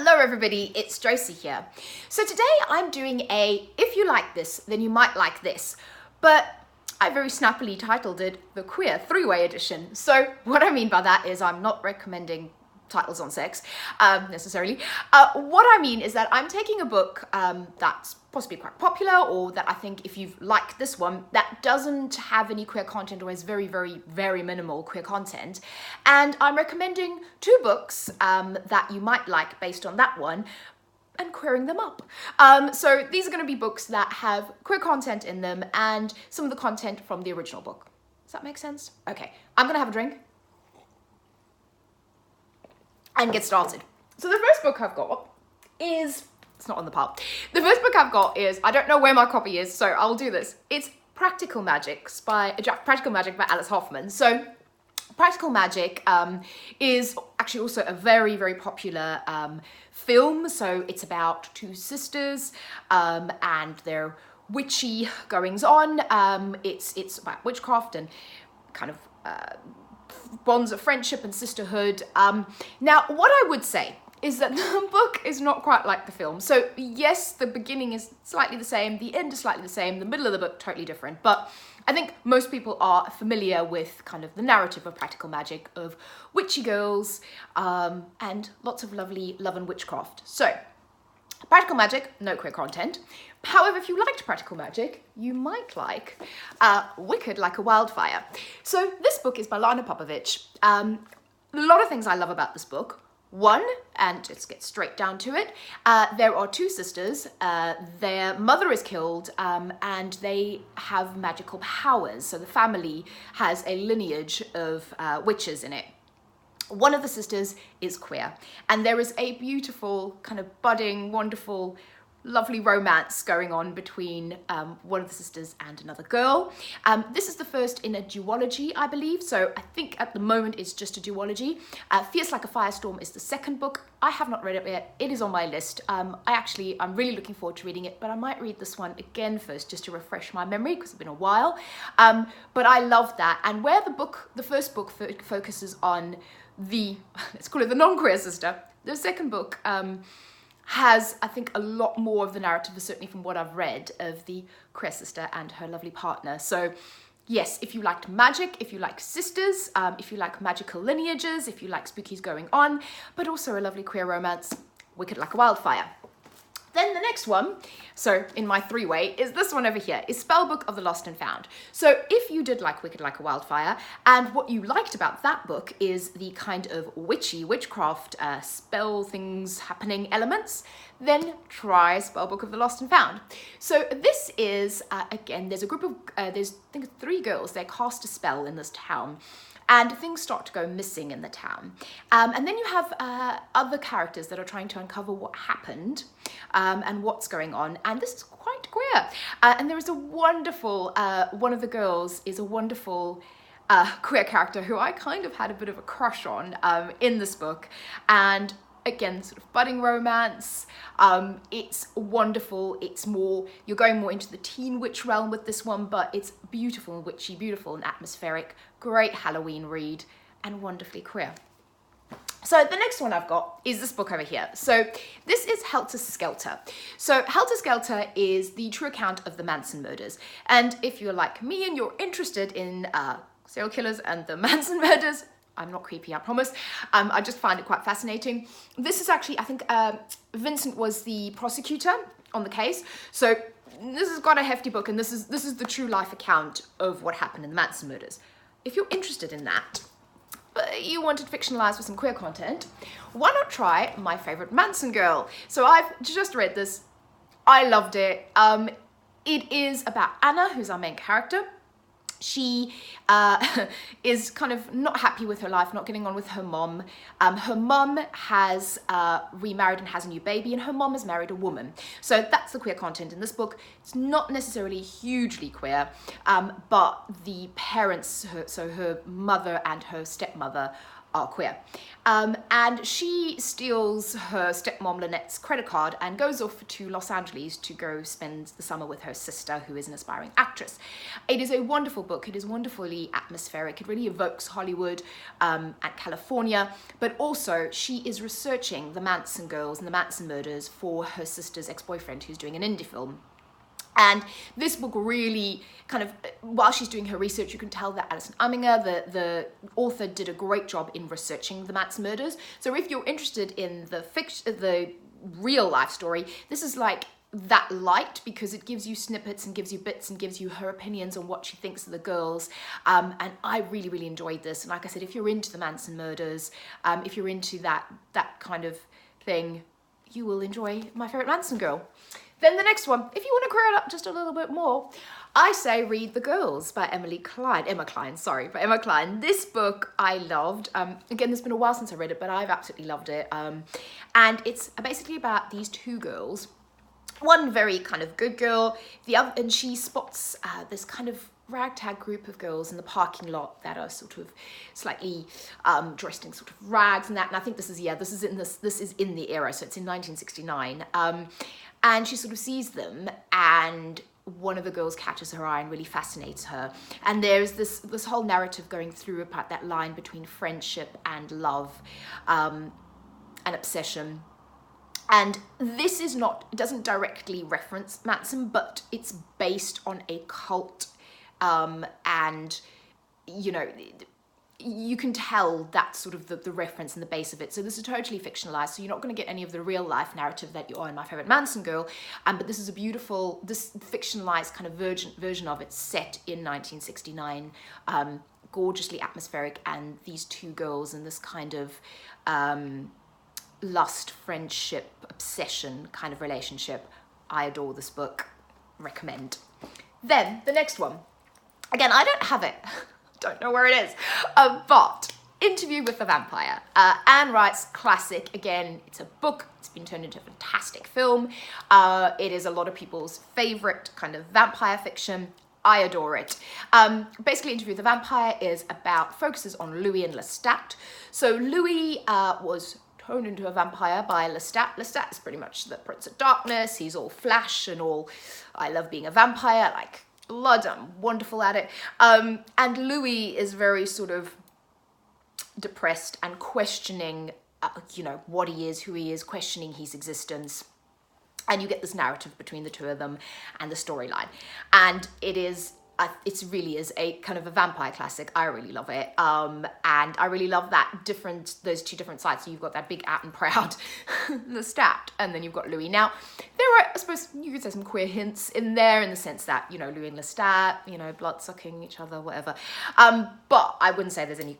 Hello everybody, it's Josie here. So today I'm doing a if you like this, then you might like this, but I very snappily titled it the Queer Three-Way Edition. So what I mean by that is I'm not recommending titles on sex necessarily. What I mean is that I'm taking a book that's possibly quite popular, or that I think if you've liked this one, that doesn't have any queer content or has very, very, very minimal queer content. And I'm recommending two books that you might like based on that one and queering them up. So these are going to be books that have queer content in them and some of the content from the original book. Does that make sense? Okay, I'm going to have a drink and get started. So the first book I've got is, it's not on the pile. The first book I've got is, I don't know where my copy is, so I'll do this. It's Practical Magic by Alice Hoffman. So Practical Magic is actually also a very, very popular film. So it's about two sisters and their witchy goings on. It's about witchcraft and kind of bonds of friendship and sisterhood. Now, what I would say is that the book is not quite like the film. So yes, the beginning is slightly the same, the end is slightly the same, the middle of the book totally different, but I think most people are familiar with kind of the narrative of Practical Magic, of witchy girls and lots of lovely love and witchcraft. So Practical Magic, no queer content. However, if you liked Practical Magic, you might like Wicked Like a Wildfire. So this book is by Lana Popovich. A lot of things I love about this book. One, and let's get straight down to it, there are two sisters, their mother is killed, and they have magical powers. So the family has a lineage of witches in it. One of the sisters is queer, and there is a beautiful, kind of budding, wonderful, lovely romance going on between one of the sisters and another girl. This is the first in a duology, I believe, so I think at the moment it's just a duology. Fierce Like a Firestorm is the second book. I have not read it yet. It is on my list. I'm really looking forward to reading it, but I might read this one again first just to refresh my memory because it's been a while. But I love that, and where the first book focuses on the, let's call it the non-queer sister, the second book has, I think, a lot more of the narrative, certainly from what I've read, of the queer sister and her lovely partner. So yes, if you liked magic, if you like sisters, if you like magical lineages, if you like spookies going on, but also a lovely queer romance, Wicked Like a Wildfire. Then the next one, so in my three-way, is this one over here, is Spellbook of the Lost and Found. So if you did like Wicked Like a Wildfire, and what you liked about that book is the kind of witchcraft, spell things happening elements, then try Spellbook of the Lost and Found. So this is, again, there's a group of, there's, I think, 3 girls, they cast a spell in this town, and things start to go missing in the town. And then you have other characters that are trying to uncover what happened and what's going on. And this is quite queer. And there is a wonderful, one of the girls is a wonderful queer character who I kind of had a bit of a crush on in this book. And again, sort of budding romance. It's wonderful. It's more, you're going more into the teen witch realm with this one, but it's beautiful and witchy, beautiful and atmospheric, great Halloween read, and wonderfully queer. So the next one I've got is this book over here. So this is Helter Skelter. So Helter Skelter is the true account of the Manson murders. And if you're like me and you're interested in serial killers and the Manson murders, I'm not creepy, I promise. I just find it quite fascinating. This is actually, I think Vincent was the prosecutor on the case. So this has got a hefty book, and this is the true life account of what happened in the Manson murders. If you're interested in that, but you wanted fictionalized with some queer content, why not try My Favorite Manson Girl? So I've just read this. I loved it. It is about Anna, who's our main character. She is kind of not happy with her life, not getting on with her mom. Her mom has remarried and has a new baby, and her mom has married a woman. So that's the queer content in this book. It's not necessarily hugely queer, but the parents, so her mother and her stepmother, are queer. And she steals her stepmom Lynette's credit card and goes off to Los Angeles to go spend the summer with her sister, who is an aspiring actress. It is a wonderful book. It is wonderfully atmospheric. It really evokes Hollywood and California, but also she is researching the Manson girls and the Manson murders for her sister's ex-boyfriend, who's doing an indie film. And this book really kind of, while she's doing her research, you can tell that Alison Umminger, the author, did a great job in researching the Manson murders. So if you're interested in the real life story, this is like that light, because it gives you snippets and gives you bits and gives you her opinions on what she thinks of the girls. And I really, really enjoyed this. And like I said, if you're into the Manson murders, if you're into that kind of thing, you will enjoy My Favorite Manson Girl. Then the next one, if you want to clear it up just a little bit more, I say read The Girls by Emma Cline. This book I loved. Again, it's been a while since I read it, but I've absolutely loved it. And it's basically about these two girls. One very kind of good girl, the other, and she spots this kind of ragtag group of girls in the parking lot that are sort of slightly dressed in sort of rags and that. And I think this is in the era, so it's in 1969. And she sort of sees them, and one of the girls catches her eye and really fascinates her. And there's this whole narrative going through about that line between friendship and love, and obsession. And this is not, it doesn't directly reference Manson, but it's based on a cult. And, you know, you can tell that's sort of the reference and the base of it. So this is totally fictionalized, so you're not going to get any of the real life narrative that you are in My Favorite Manson Girl. But this is a beautiful, this fictionalized kind of version of it, set in 1969, gorgeously atmospheric, and these two girls in this kind of lust, friendship, obsession kind of relationship. I adore this book. Recommend. Then the next one. Again, I don't have it. Don't know where it is. But Interview with the Vampire. Anne Rice's classic. Again, it's a book. It's been turned into a fantastic film. It is a lot of people's favorite kind of vampire fiction. I adore it. Basically, Interview with the Vampire focuses on Louis and Lestat. So Louis was turned into a vampire by Lestat. Lestat is pretty much the Prince of Darkness. He's all flash and all, I love being a vampire, like blood, I'm wonderful at it. And Louis is very sort of depressed and questioning, you know, what he is, who he is, questioning his existence. And you get this narrative between the two of them and the storyline. And it really is a kind of a vampire classic. I really love it. And I really love those two different sides. So you've got that big out and proud Lestat, and then you've got Louis. Now, there are, I suppose you could say, some queer hints in there, in the sense that, you know, Louis and Lestat, you know, blood sucking each other, whatever. But I wouldn't say there's any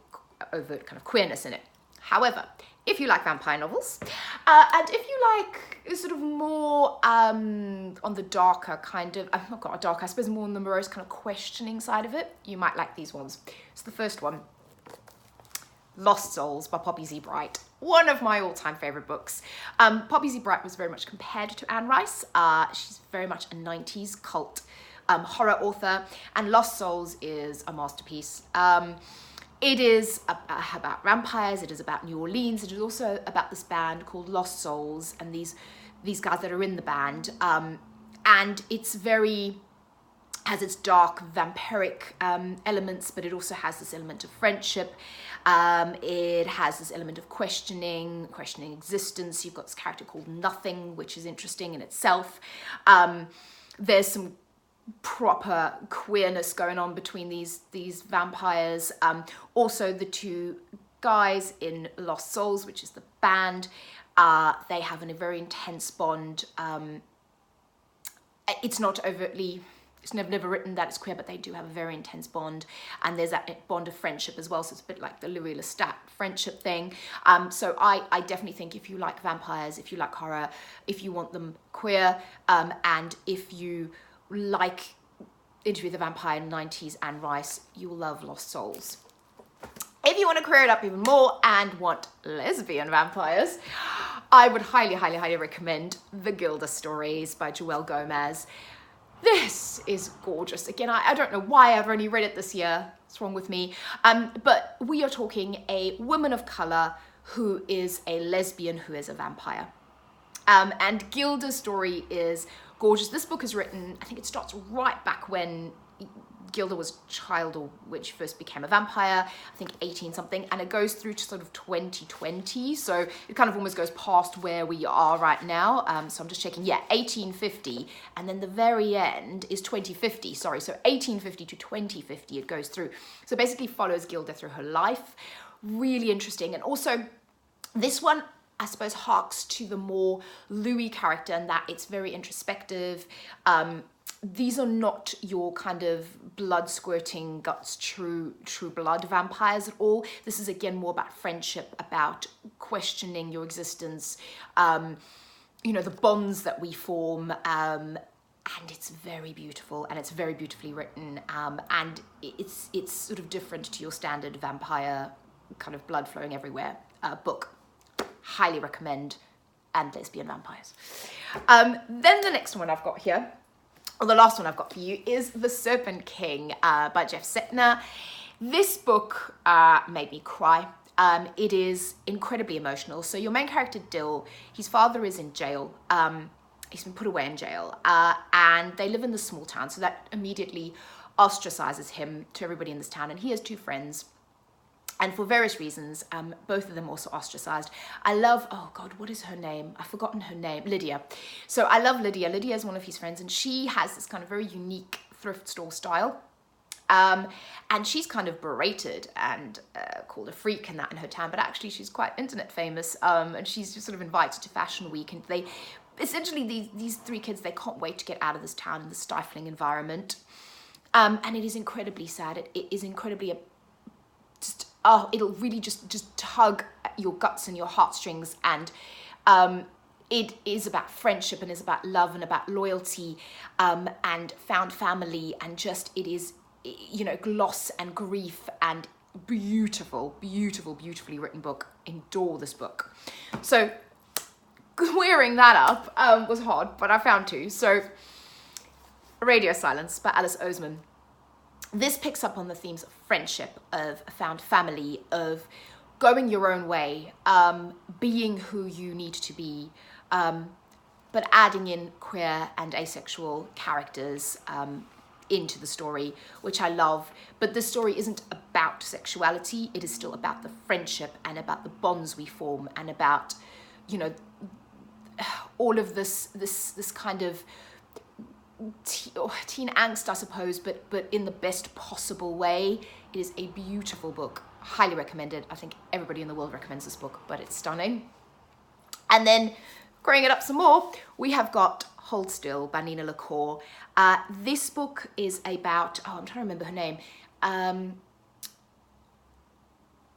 overt kind of queerness in it. However, if you like vampire novels, and if you like sort of more on the darker kind of, not dark, I suppose more on the morose kind of questioning side of it, you might like these ones. So the first one, Lost Souls by Poppy Z. Brite. One of my all-time favorite books. Poppy Z. Brite was very much compared to Anne Rice. She's very much a 90s cult horror author, and Lost Souls is a masterpiece. It is about vampires, it is about New Orleans, it is also about this band called Lost Souls, and these guys that are in the band. And it's has its dark vampiric elements, but it also has this element of friendship. It has this element of questioning existence. You've got this character called Nothing, which is interesting in itself. There's some proper queerness going on between these vampires. Also, the two guys in Lost Souls, which is the band, they have a very intense bond. It's not overtly, it's never written that it's queer, but they do have a very intense bond, and there's that bond of friendship as well. So it's a bit like the Louis Lestat friendship thing. So I definitely think if you like vampires, if you like horror, if you want them queer, and if you like Interview with the Vampire 90s Anne Rice, you will love Lost Souls. If you want to queer it up even more and want lesbian vampires, I would highly, highly, highly recommend The Gilda Stories by Joelle Gomez. This is gorgeous. Again, I don't know why I've only read it this year. What's wrong with me? But we are talking a woman of color who is a lesbian, who is a vampire. And Gilda's story is gorgeous. This book is written, I think it starts right back when Gilda was a child, or when she first became a vampire, I think 18 something, and it goes through to sort of 2020, so it kind of almost goes past where we are right now. So I'm just checking, yeah, 1850, and then the very end is 2050, sorry, so 1850 to 2050 it goes through. So basically follows Gilda through her life. Really interesting. And also this one, I suppose, harks to the more Louis character in that it's very introspective. These are not your kind of blood squirting guts, true blood vampires at all. This is again more about friendship, about questioning your existence, you know, the bonds that we form, and it's very beautiful, and it's very beautifully written, and it's sort of different to your standard vampire kind of blood flowing everywhere book. Highly recommend. And lesbian vampires. Then the next one I've got here, or the last one I've got for you, is The Serpent King by Jeff Settner. This book made me cry. It is incredibly emotional. So your main character, Dill, his father is in jail. He's been put away in jail, and they live in this small town, so that immediately ostracizes him to everybody in this town, and he has two friends. And for various reasons, both of them also ostracized. I love, oh God, what is her name? I've forgotten her name, Lydia. So I love Lydia. Lydia is one of his friends, and she has this kind of very unique thrift store style. And she's kind of berated and called a freak and that in her town, but actually she's quite internet famous, and she's just sort of invited to Fashion Week, and they, essentially these three kids, they can't wait to get out of this town in the stifling environment. And it is incredibly sad. It is incredibly just, oh, it'll really just tug at your guts and your heartstrings, and it is about friendship, and is about love, and about loyalty, and found family, and just, it is, you know, gloss and grief, and beautifully written book. Adore this book. So clearing that up was hard, but I found two. So Radio Silence by Alice Oseman. This picks up on the themes of friendship, of found family, of going your own way, being who you need to be, but adding in queer and asexual characters into the story, which I love. But the story isn't about sexuality. It is still about the friendship and about the bonds we form, and about, you know, all of this kind of teen angst, I suppose, but in the best possible way. It is a beautiful book. Highly recommended. I think everybody in the world recommends this book, but it's stunning. And then, growing it up some more, we have got Hold Still by Nina LaCour. This book is about, oh, I'm trying to remember her name.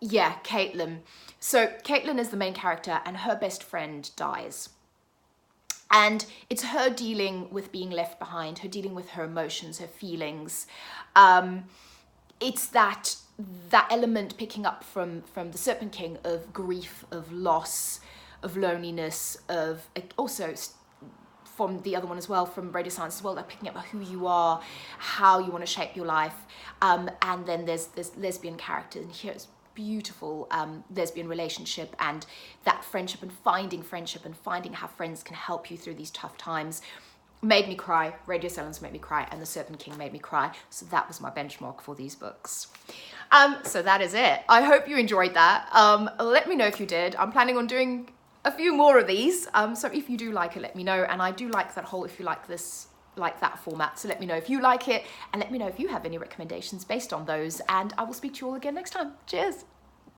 Yeah, Caitlin. So Caitlin is the main character, and her best friend dies. And it's her dealing with being left behind, her dealing with her emotions, her feelings. It's that element picking up from The Serpent King of grief, of loss, of loneliness, of also from the other one as well, from Radio Silence as well, like picking up who you are, how you want to shape your life. And then there's lesbian character, and here it's beautiful lesbian relationship, and that friendship, and finding how friends can help you through these tough times. Made me cry. Radio Silence made me cry, and The Serpent King made me cry. So that was my benchmark for these books. So that is it. I hope you enjoyed that. Let me know if you did. I'm planning on doing a few more of these. So if you do like it, let me know. And I do like that whole, if you like this, like that format. So let me know if you like it, and let me know if you have any recommendations based on those. And I will speak to you all again next time. Cheers.